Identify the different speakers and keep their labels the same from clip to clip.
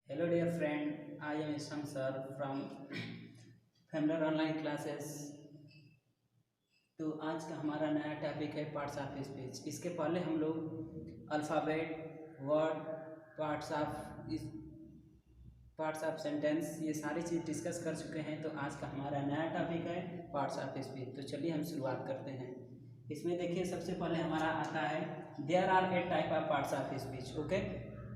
Speaker 1: Hello dear friend, I am Isham sir from Familiar Online Classes। तो आज का हमारा नया टॉपिक है पार्ट्स ऑफ स्पीच। इसके पहले हम लोग alphabet, word, parts of sentence ये सारी चीज़ डिस्कस कर चुके हैं। तो आज का हमारा नया टॉपिक है पार्ट्स ऑफ स्पीच। तो चलिए हम शुरुआत करते हैं। इसमें देखिए सबसे पहले हमारा आता है there are 8 type of parts of speech. Okay,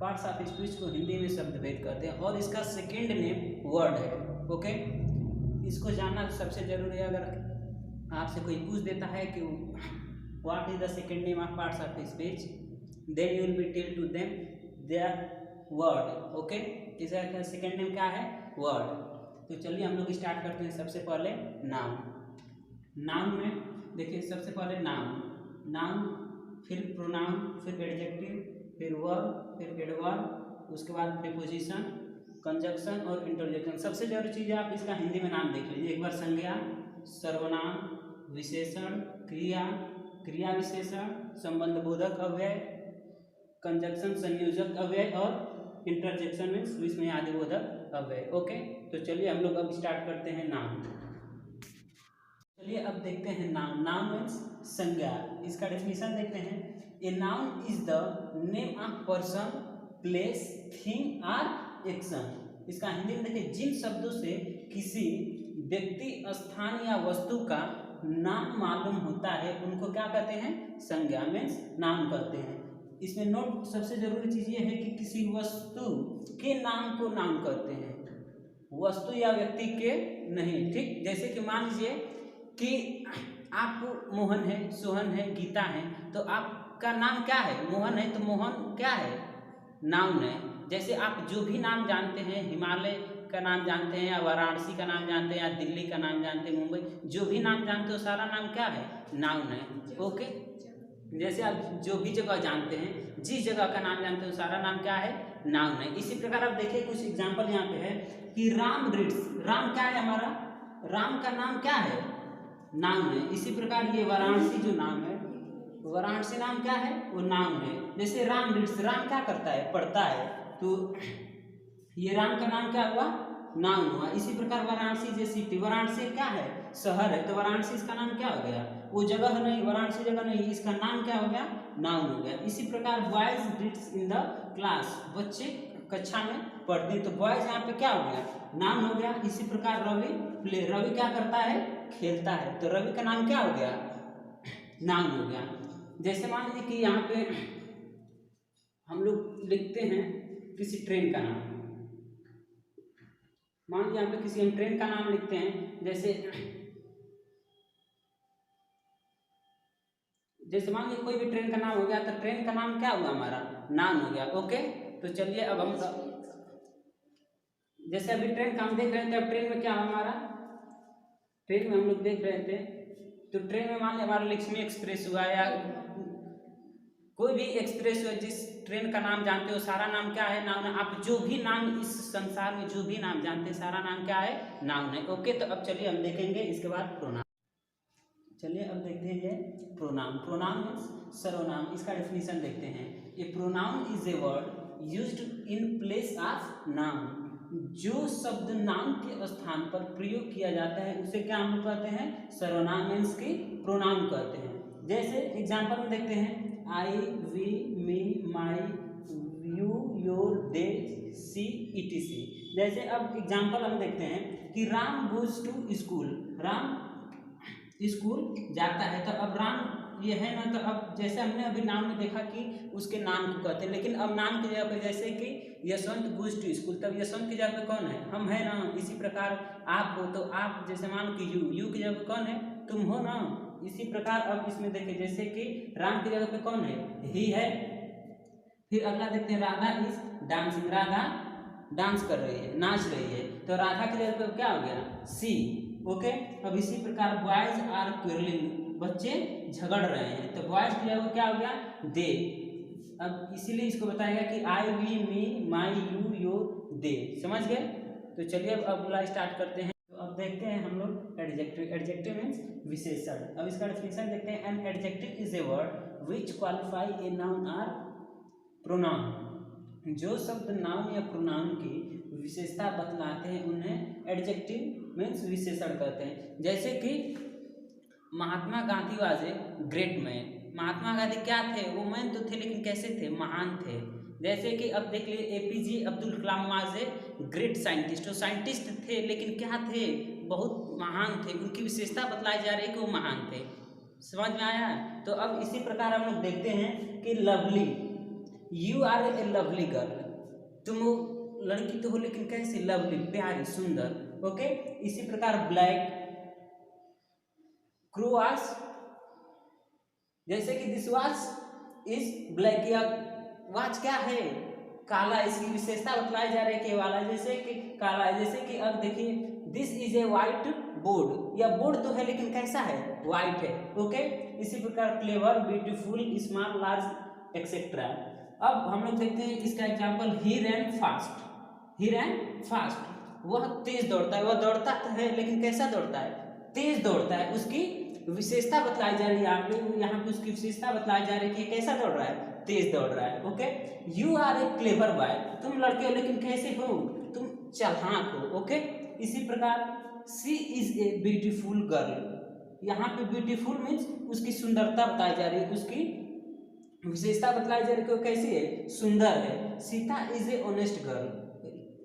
Speaker 1: parts of speech को हिंदी में शब्द भेद करते हैं और इसका सेकेंड नेम वर्ड है। ओके, इसको जानना सबसे जरूरी है। अगर आपसे कोई पूछ देता है कि what is the second name of parts of speech, then you will be tell to them their word. Okay, इसका सेकेंड नेम क्या है? वर्ड। तो चलिए हम लोग स्टार्ट करते हैं। सबसे पहले नाउन। नाउन में देखिए सबसे पहले नाउन, नाउन फिर प्रोनाउन, फिर एडजेक्टिव, फिर वर्ब, फिर एडवर्ब, उसके बाद प्रीपोजिशन, कंजक्शन और इंटरजेक्शन। सबसे जरूरी चीज़ है आप इसका हिंदी में नाम देख लीजिए एक बार। संज्ञा, सर्वनाम, विशेषण, क्रिया, क्रिया विशेषण, संबंध बोधक अव्यय, कंजक्शन संयोजक अव्यय और इंटरजेक्शन मीन्स विस्मयादि बोधक अव्यय। ओके, तो चलिए हम लोग अब स्टार्ट करते हैं नाउन। चलिए अब देखते हैं नाउन। नाउन मीन्स संज्ञा। इसका डेफिनेशन देखते हैं। A noun is the name of person, place, thing और एक्शन। इसका हिंदी में देखिए जिन शब्दों से किसी व्यक्ति, स्थान या वस्तु का नाम मालूम होता है उनको क्या कहते हैं? संज्ञा मीन्स नाउन कहते हैं। इसमें नोट सबसे जरूरी चीज ये है कि किसी वस्तु के नाम को नाउन कहते हैं, वस्तु या व्यक्ति के नहीं। ठीक, जैसे कि मान लीजिए कि आप मोहन है, सोहन है, गीता है, तो आपका नाम क्या है? मोहन है, तो मोहन क्या है? नाउन है। जैसे आप जो भी नाम जानते हैं, हिमालय का नाम जानते हैं या वाराणसी का नाम जानते हैं या दिल्ली का नाम जानते हैं, मुंबई, जो भी नाम जानते हो सारा नाम क्या है? नाउन है। ओके, जैसे आप जो भी जगह जानते हैं, जिस जगह का नाम जानते हो सारा नाम क्या है? नाउन है। इसी प्रकार आप देखिए कुछ एग्जाम्पल यहाँ पे है कि राम ग्रिड्स, राम क्या है हमारा? राम का नाम क्या है? नाउन है। इसी प्रकार ये वाराणसी जो नाम है, वाराणसी नाम क्या है? वो नाउन है। जैसे राम ग्रिड्स, राम क्या करता है? पढ़ता है, तो ये राम का नाम क्या हुआ? नाउन हुआ। इसी प्रकार वाराणसी जे सिटी, वाराणसी क्या है? शहर है, तो वाराणसी इसका नाम क्या हो गया? वो जगह नहीं, वाराणसी जगह नहीं, इसका नाम क्या हो गया? नाउन हो गया। इसी प्रकार boys reads in the class, बच्चे कक्षा में पढ़ते हैं, तो बॉयज यहाँ पे क्या हो गया? नाउन हो गया। इसी प्रकार रवि प्ले, रवि क्या करता है? खेलता है, तो रवि का नाम क्या हो गया? नाउन हो गया। जैसे मान लीजिए कि यहाँ पे हम लोग लिखते हैं किसी ट्रेन का नाम, मान लीजिए यहाँ पे किसी हम ट्रेन का नाम लिखते हैं, जैसे मान लीजिए कोई भी ट्रेन का नाम हो गया, तो ट्रेन का नाम क्या हुआ? हमारा नाउन हो गया। ओके, तो चलिए अब हम जैसे अभी ट्रेन का हम देख रहे थे, अब ट्रेन में क्या हुआ हमारा? ट्रेन में हम लोग देख रहे थे, तो ट्रेन में मान लीजिए हमारा लक्ष्मी एक्सप्रेस हुआ या कोई भी एक्सप्रेस हुआ, जिस ट्रेन का नाम जानते हो सारा नाम क्या है? नाउन है। आप जो भी नाम इस संसार में जो भी नाम जानते हैं सारा नाम क्या है? नाउन है। ओके, तो अब चलिए हम देखेंगे इसके बाद प्रोनाउन। चलिए अब देखते हैं ये प्रोनाउन। प्रोनाउन मीन्स सर्वनाम। इसका डेफिनेशन देखते हैं। A pronoun is a word used in place of noun. जो शब्द नाउन के स्थान पर प्रयोग किया जाता है उसे क्या हम कहते हैं? सर्वनाम मीन्स की प्रोनाउन कहते हैं। जैसे एग्जाम्पल में देखते हैं I, we, me, my, you, your, they, she, etc. जैसे अब एग्जाम्पल हम देखते हैं कि Ram goes to school, Ram school जाता है, तो अब राम ये है ना, तो अब जैसे हमने अभी नाम में देखा कि उसके नाम को कहते हैं, लेकिन अब नाम की जगह पे जैसे कि यशवंत गोज टू स्कूल, तब यशवंत की जगह पे कौन है? हम है ना। इसी प्रकार आप हो, तो आप जैसे मान कि यू की जगह पे कौन है? तुम हो ना। इसी प्रकार अब इसमें देखिए जैसे कि राम की जगह पे कौन है? ही है। फिर अगला देखते हैं Radha is dancing, Radha dance कर रही है, नाच रही है, तो राधा की जगह पे क्या हो गया? सी। ओके, अब इसी प्रकार बॉयज आर क्वेरलिंग, बच्चे झगड़ रहे हैं, तो बॉयज की जगह क्या हो गया? दे। अब इसीलिए इसको बताएगा कि I, we, me, my, you, your, they. समझ गए? तो चलिए अब अगला स्टार्ट करते हैं। तो अब देखते हैं हम लोग एडजेक्टिव। एडजेक्टिव मीन्स विशेषण। अब इसका डेफिनेशन देखते हैं। An adjective is a word which qualify a noun or pronoun. जो शब्द नाउन या प्रोनाउन की विशेषता बतलाते हैं उन्हें एडजेक्टिव मीन्स विशेषण कहते हैं। जैसे कि Mahatma Gandhi was a great man. Mahatma Gandhi क्या थे? वो मैन तो थे लेकिन कैसे थे? महान थे। जैसे कि अब देख लिए APJ Abdul Kalam was a great scientist. वो साइंटिस्ट थे लेकिन क्या थे? बहुत महान थे। उनकी विशेषता बतलाई जा रही है कि वो महान थे। समझ में आया? तो अब इसी प्रकार हम लोग देखते हैं कि lovely, you are a lovely girl. तुम लड़की तो हो लेकिन कैसे? लवली, प्यारी, सुंदर। ओके। इसी प्रकार ब्लैक, क्रू वॉच, जैसे कि दिस वॉच इज ब्लैक, या वॉच क्या है? काला। इसकी विशेषता बतलाई जा रही है कि वाला, जैसे कि काला है। जैसे कि अब देखिए this is a white board, या बोर्ड तो है लेकिन कैसा है? व्हाइट है। ओके। इसी प्रकार clever, beautiful, small, large etcetera. अब हम लोग देखते हैं इसका एग्जाम्पल, ही रैन फास्ट। ही रैन फास्ट, वह तेज दौड़ता है। वह दौड़ता है लेकिन कैसा दौड़ता है? तेज दौड़ता है। उसकी विशेषता बतलाई जा रही है यहाँ पे उसकी विशेषता बतलाई जा रही है कि कैसा दौड़ रहा है? तेज दौड़ रहा है। Okay. You are a clever boy, तुम लड़के हो लेकिन कैसे हो? तुम चालाक हो। ओके। इसी प्रकार she is a beautiful girl, यहाँ पे ब्यूटीफुल मीन्स उसकी सुंदरता बताई जा रही है, उसकी विशेषता बतलाई जा रही है कि कैसी है? सुंदर है। Sita is a honest girl,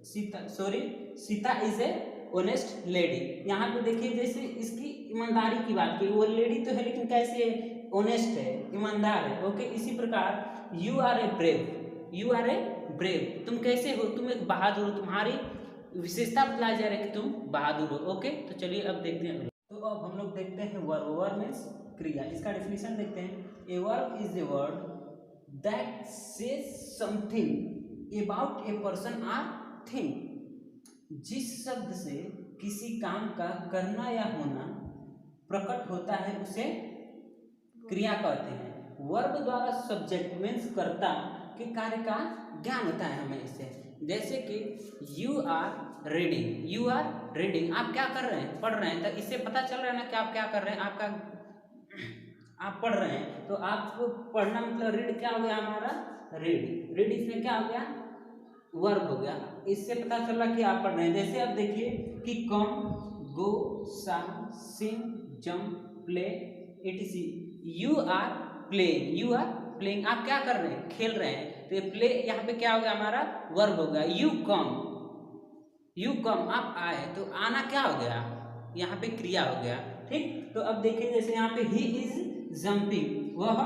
Speaker 1: Sita is a honest lady. यहाँ पे देखिए जैसे इसकी ईमानदारी की बात की, वो लेडी तो है लेकिन कैसी है? ऑनेस्ट है, ईमानदार है। ओके। इसी प्रकार you are a brave, you are a brave, तुम कैसे हो? तुम एक बहादुर हो। तुम्हारी विशेषता बतलाई जा रही है कि तुम बहादुर हो। ओके। तो चलिए अब देखते हैं। तो अब हम लोग देखते हैं वर्ब। वर्ब मीन्स क्रिया। इसका डेफिनेशन देखते हैं। A verb is a word that says something about a person or thing. जिस शब्द से किसी काम का करना या होना प्रकट होता है उसे क्रिया कहते हैं। वर्ब द्वारा सब्जेक्ट मीन्स कर्ता के कार्य का ज्ञान होता है हमें इससे। जैसे कि you are reading, you are reading, आप क्या कर रहे हैं? पढ़ रहे हैं। तो इससे पता चल रहा है ना कि आप क्या कर रहे हैं? आप पढ़ रहे हैं। तो आपको पढ़ना मतलब रीड क्या हो गया हमारा? रीड। रीड इसमें क्या हो गया? वर्ब हो गया। इससे पता चल रहा कि आप पढ़ रहे हैं। जैसे अब देखिए कि come, go, some, sing, jump, play, etc। You are playing, you are playing, आप क्या कर रहे हैं? खेल रहे हैं। तो ये प्ले यहाँ पे क्या हो गया? हमारा वर्ब हो गया। यू कम, यू कम, आप आए। तो आना क्या हो गया? यहाँ पे क्रिया हो गया। ठीक। तो अब देखिए जैसे यहाँ पे ही इज जंपिंग, वह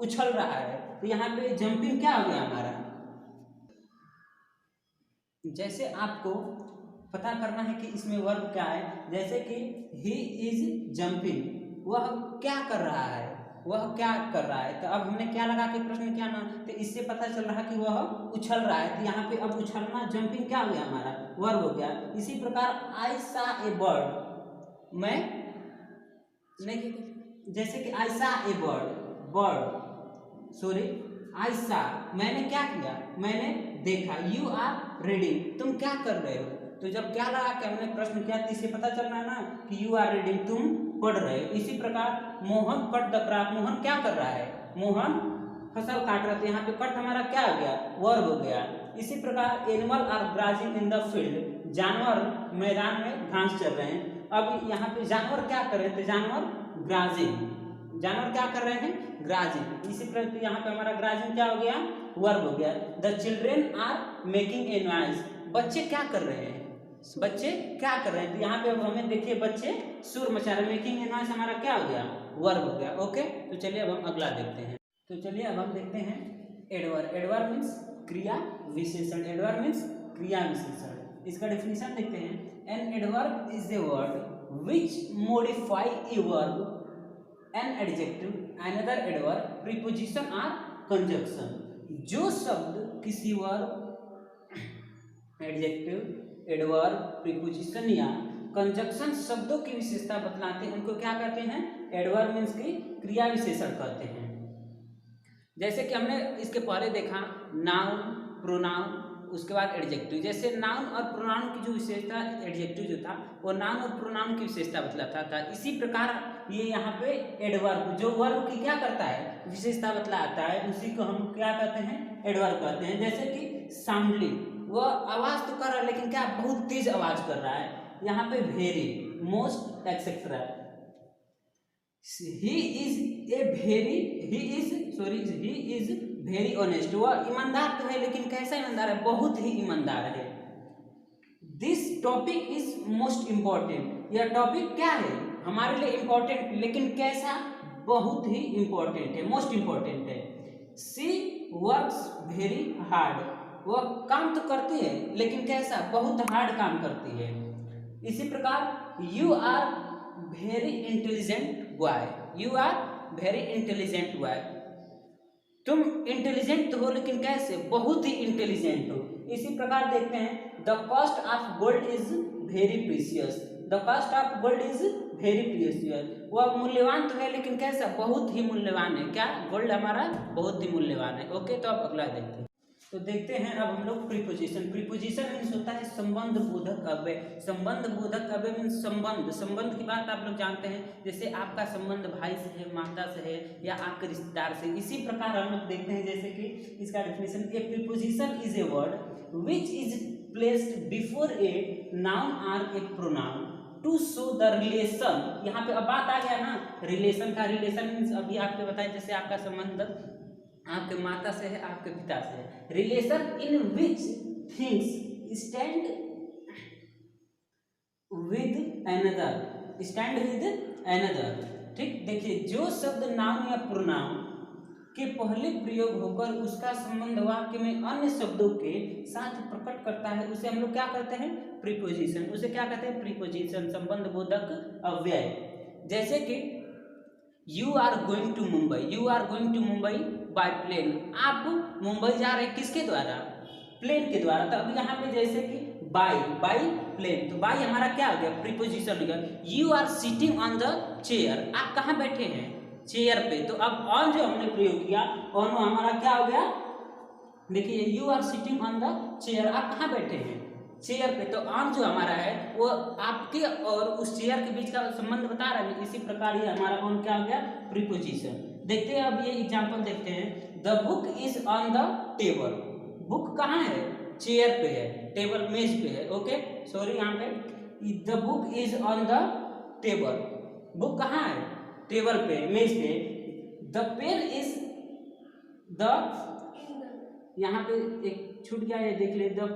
Speaker 1: उछल रहा है। तो यहाँ पे जंपिंग क्या हो गया हमारा? जैसे आपको पता करना है कि इसमें वर्ब क्या है। जैसे कि ही इज जंपिंग, वह क्या कर रहा है? वह क्या कर रहा है? तो अब हमने क्या लगा के प्रश्न किया ना, तो इससे पता चल रहा कि वह उछल रहा है। तो यहाँ पे अब उछलना, जंपिंग क्या हो गया हमारा? वर्ब हो गया। इसी प्रकार आई सा ए बर्ड, मैं नहीं, जैसे कि आई सा ए बर्ड, आई सा, मैंने क्या किया? मैंने देखा। यू आर रीडिंग, तुम क्या कर रहे हो? तो जब क्या लगा कि हमने प्रश्न किया तो इससे पता चल रहा है ना कि यू आर रीडिंग, तुम पढ़ रहे हो। इसी प्रकार Mohan cut the crop, Mohan क्या कर रहा है? मोहन फसल काट रहा है। यहाँ पे कट हमारा क्या हो गया? वर्ब हो गया। इसी प्रकार animal are grazing in the field, जानवर मैदान में घास चर रहे हैं। अब यहाँ पे जानवर क्या कर रहे थे? जानवर ग्राजिंग, जानवर क्या कर रहे हैं? ग्राजिंग। इसी प्रकार यहाँ पे हमारा ग्राजिंग क्या हो गया? वर्ब हो गया। The children are making a noise, बच्चे क्या कर रहे हैं? बच्चे क्या कर रहे हैं? तो यहाँ पे अब हमें देखिए बच्चे शोर मचा रहे हैं। मेकिंग ए नॉइज हमारा क्या हो गया? वर्ब हो गया। ओके। तो चलिए अब हम अगला देखते हैं। तो चलिए अब हम देखते हैं एडवर्ब। एडवर्ब मीन्स क्रिया विशेषण। एडवर्ब मीन्स क्रिया विशेषण। इसका डेफिनेशन देखते हैं। An adverb is a word which modify a verb, an adjective, another adverb, preposition or conjunction। जो शब्द किसी वर्ब, एडजेक्टिव, एडवर्ब, प्रीपोजिशन या कंजक्शन शब्दों की विशेषता बतलाते हैं उनको क्या कहते हैं? एडवर्ब मीन्स की क्रिया विशेषण कहते हैं। जैसे कि हमने इसके पहले देखा नाउन, प्रोनाउन, उसके बाद एडजेक्टिव। जैसे नाउन और प्रोनाउन की जो विशेषता, एडजेक्टिव जो था वो नाउन और प्रोनाउन की विशेषता बतलाता था। इसी प्रकार ये यहाँ पे एडवर्ब, जो वर्ब की क्या करता है, विशेषता बतलाता है, उसी को हम क्या कहते हैं, एडवर्ब कहते हैं। जैसे कि साउंडली, वो आवाज तो कर रहा है लेकिन क्या बहुत तेज आवाज कर रहा है। यहाँ पे very, most etcetera. He is very honest, वह ईमानदार तो है लेकिन कैसा ईमानदार है, बहुत ही ईमानदार है। This topic is most important, यह टॉपिक क्या है, हमारे लिए इम्पोर्टेंट, लेकिन कैसा, बहुत ही इम्पोर्टेंट है, मोस्ट इम्पोर्टेंट है। शी वर्क्स वेरी हार्ड, वह काम तो करती है लेकिन कैसा, बहुत हार्ड काम करती है। इसी प्रकार you are very intelligent boy, you are very intelligent boy, तुम इंटेलिजेंट हो लेकिन कैसे, बहुत ही इंटेलिजेंट हो। इसी प्रकार देखते हैं the cost of gold is very precious, the cost of gold is very precious, वह मूल्यवान तो है लेकिन कैसा, बहुत ही मूल्यवान है। क्या, गोल्ड हमारा बहुत ही मूल्यवान है। ओके, तो अब अगला देखते हैं। तो देखते हैं अब हम लोग प्रीपोजिशन। प्रीपोजिशन मीन्स होता है संबंध बोधक अव्यय। संबंध बोधक अव्यय मीन्स संबंध, संबंध की बात आप लोग जानते हैं, जैसे आपका संबंध भाई से है, माता से है, या आपके रिश्तेदार से। इसी प्रकार हम लोग देखते हैं, जैसे कि इसका definition, a preposition is a word which is placed before a noun or a pronoun to show the relation. यहाँ पे अब बात आ गया ना रिलेशन का। रिलेशन मीन्स अभी आपके बताए, जैसे आपका संबंध आपके माता से है, आपके पिता से है। Relation in which things stand with another, stand with another. ठीक, देखिए जो शब्द नाउन या प्रोनाउन के पहले प्रयोग होकर उसका संबंध वाक्य में अन्य शब्दों के साथ प्रकट करता है, उसे हम लोग क्या कहते हैं, प्रीपोजिशन। उसे क्या कहते हैं, प्रीपोजिशन, संबंध बोधक अव्यय। जैसे कि you are going to Mumbai, you are going to Mumbai by plane, आप मुंबई जा रहे हैं किसके द्वारा, प्लेन के द्वारा। तो अब यहाँ पे जैसे कि बाय, बाय प्लेन, तो बाय हमारा क्या हो गया, प्रीपोजिशन हो गया। You are sitting on the chair, आप कहाँ बैठे हैं, चेयर पे। तो अब ऑन जो हमने प्रयोग किया, ऑन हमारा क्या हो गया, देखिए you are sitting on the chair, आप कहाँ बैठे हैं, चेयर पे। तो ऑन जो हमारा है वो आपके और उस चेयर के बीच का संबंध बता रहा है। इसी प्रकार ये हमारा ऑन क्या हो गया, प्रीपोजिशन। देखते हैं अब ये एग्जांपल देखते हैं। The book is on the table, book कहाँ है, चेयर पे है, टेबल मेज पे है। ओके, सॉरी, यहाँ पे the book is on the table, book कहाँ है, टेबल पे, मेज पे। द पेन इज द, यहाँ पे एक छूट गया है, देख ले, the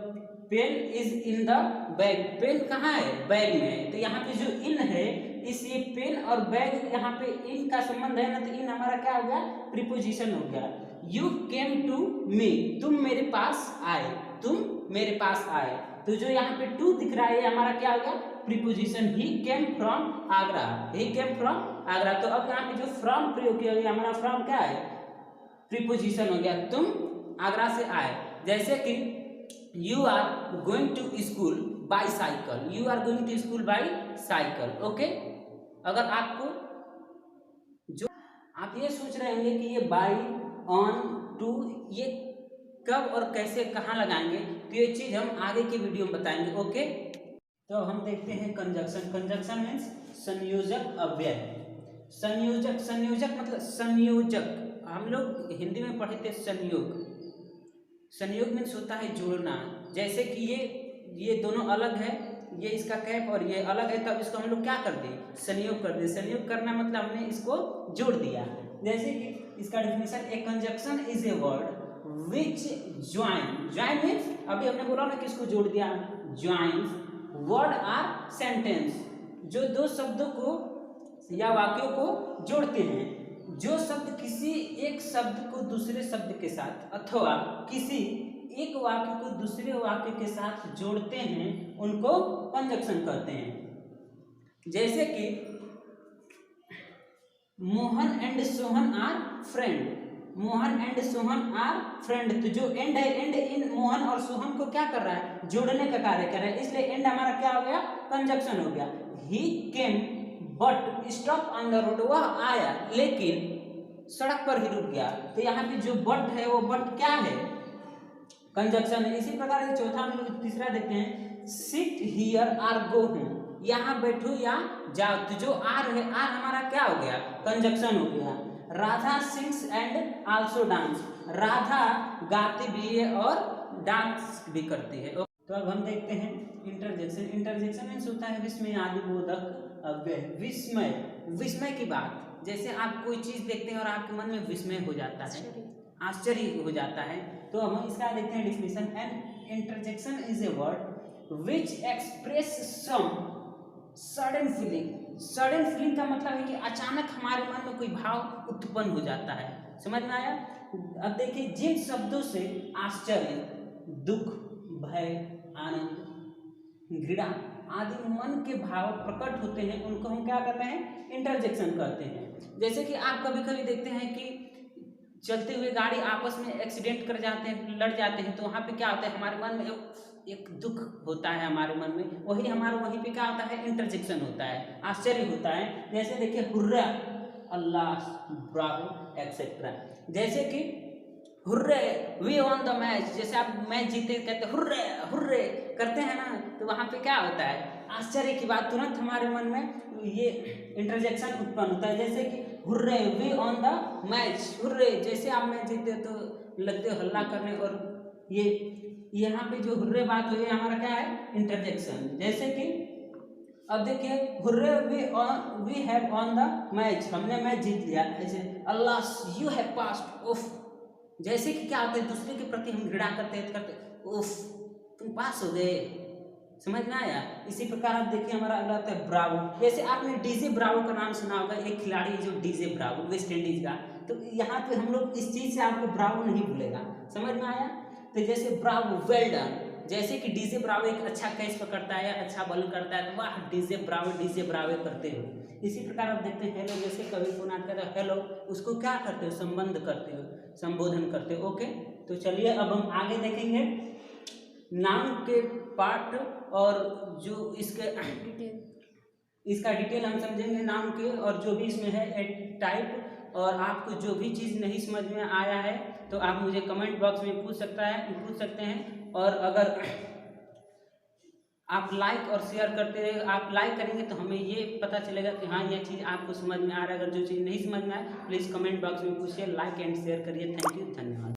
Speaker 1: pen is in the bag, pen कहाँ है, बैग में है। तो यहाँ पे जो इन है, इस ये पेन और बैग, यहाँ पे इन का संबंध है ना, तो इन हमारा क्या हो गया, प्रीपोजिशन हो गया। यू केम टू मी, तुम मेरे पास आए, तुम मेरे पास आए। तो जो यहाँ पे टू दिख रहा है, ये हमारा क्या हो गया, preposition. He came from Agra, he came from Agra. तो अब यहाँ पे जो फ्रॉम प्रयोग किया गया, हमारा फ्रॉम क्या है, प्रीपोजिशन हो गया, तुम आगरा से आए। जैसे कि you are going to school by cycle, you are going to school by cycle. Okay, अगर आपको जो आप ये सोच रहे होंगे कि ये बाई, ऑन, टू, ये कब और कैसे कहाँ लगाएंगे, तो ये चीज हम आगे की वीडियो में बताएंगे। ओके, तो हम देखते हैं कंजक्शन। कंजक्शन मीन्स संयोजक अव्यय। संयोजक, संयोजक मतलब संयोजक, हम लोग हिंदी में पढ़े थे संयोग। संयोग मीन्स होता है जोड़ना। जैसे कि ये दोनों अलग है, ये इसका कैप और ये अलग है, तब इसको हम लोग क्या कर दें, संयोग कर दें। संयोग करना मतलब हमने इसको जोड़ दिया। जैसे कि इसका definition, A conjunction is a word which join, join means अभी हमने बोला ना किसको जोड़ दिया, ज्वाइंस वर्ड आर सेंटेंस, जो दो शब्दों को या वाक्यों को जोड़ते हैं। जो शब्द किसी एक शब्द को दूसरे शब्द के साथ अथवा किसी एक वाक्य को दूसरे वाक्य के साथ जोड़ते हैं, उनको कंजक्शन कहते हैं। जैसे कि Mohan and Sohan are friend, Mohan and Sohan are friend. तो जो एंड है, एंड इन मोहन और सोहन को क्या कर रहा है, जोड़ने का कार्य कर रहा है, इसलिए एंड हमारा क्या हो गया, कंजक्शन हो गया। He came but stop on the road, वह आया लेकिन सड़क पर ही रुक गया। तो यहाँ पे जो बट है वो बट क्या है, कंजक्शन है। इसी प्रकार से चौथा हम लोग तीसरा देखते हैं, sit here or go home, यहाँ बैठो या जाओ। तो जो आर है, आर हमारा क्या हो गया, कंजक्शन हो गया। Radha sings and also dance, Radha गाती भी है और डांस भी करती है। तो अब हम देखते हैं इंटरजेक्शन। इंटरजेक्शन मीन्स होता है विस्मय आदि बोधक अव्यय। विस्मय, विस्मय की बात, जैसे आप कोई चीज देखते हैं और आपके मन में विस्मय हो जाता है, आश्चर्य हो जाता है। तो हम इसका देखते हैं definition. An interjection is a word which express some sudden feeling. Sudden feeling का मतलब है कि अचानक हमारे मन में कोई भाव उत्पन्न हो जाता है। समझ में आया। अब देखिए, जिन शब्दों से आश्चर्य, दुख, भय, आनंद, घृणा आदि मन के भाव प्रकट होते हैं, उनको हम क्या कहते हैं, इंटरजेक्शन कहते हैं। जैसे कि आप कभी कभी देखते हैं कि चलते हुए गाड़ी आपस में एक्सीडेंट कर जाते हैं, लड़ जाते हैं, तो वहाँ पे क्या होता है, हमारे मन में एक दुख होता है हमारे मन में, वही हमारे वहीं पे क्या होता है, इंटरजेक्शन होता है, आश्चर्य होता है। जैसे देखिए हुर्रा, अल्लाह, ब्रावो एक्सेट्रा। जैसे कि hurray we on the match, जैसे आप मैच जीते कहते हुर्रे हुर्रे करते हैं ना, तो वहाँ पे क्या होता है, आश्चर्य की बात, तुरंत हमारे मन में ये इंटरजेक्शन उत्पन्न होता है। जैसे कि hurray we on the match, hurray, जैसे आप मैच जीते तो लगते हो हल्ला करने, और ये यहाँ पे जो हुर्रे बात हुई है हमारा क्या है, इंटरजेक्शन। जैसे कि अब देखिए hurray we have on the match, हमने मैच जीत लिया। ऐसे अल्लाह यू हैव पास्ड, उफ, जैसे कि क्या होता है, दूसरे के प्रति हम घृणा करते उफ तुम पास हो गए। समझ में आया। इसी प्रकार आप देखिए हमारा अगला आता है ब्रावो। जैसे आपने डीजे ब्रावो का नाम सुना होगा, एक खिलाड़ी जो डीजे ब्रावो वेस्ट इंडीज का, तो यहाँ पे हम लोग इस चीज से आपको ब्रावो नहीं भूलेगा। समझ में आया। तो जैसे ब्रावो, वेल डन, जैसे कि डीजे ब्रावो एक अच्छा कैच पकड़ता है या अच्छा बॉलिंग करता है, तो वाह डीजे ब्रावो करते हो। इसी प्रकार आप देखते हैं हेलो, जैसे कभी फोन आता है तो हेलो, उसको क्या करते हो, संबंध करते हो, संबोधन करते हो। ओके, तो चलिए अब हम आगे देखेंगे नाउन के पार्ट और जो इसका डिटेल हम समझेंगे नाउन के, और जो भी इसमें है एड टाइप। और आपको जो भी चीज़ नहीं समझ में आया है तो आप मुझे कमेंट बॉक्स में पूछ सकते हैं। और अगर आप लाइक और शेयर करते रहे, आप लाइक करेंगे तो हमें ये पता चलेगा कि हाँ ये चीज़ आपको समझ में आ रहा है। अगर जो चीज़ नहीं समझ में आए प्लीज़ कमेंट बॉक्स में पूछिए, लाइक एंड शेयर करिए। थैंक यू, धन्यवाद।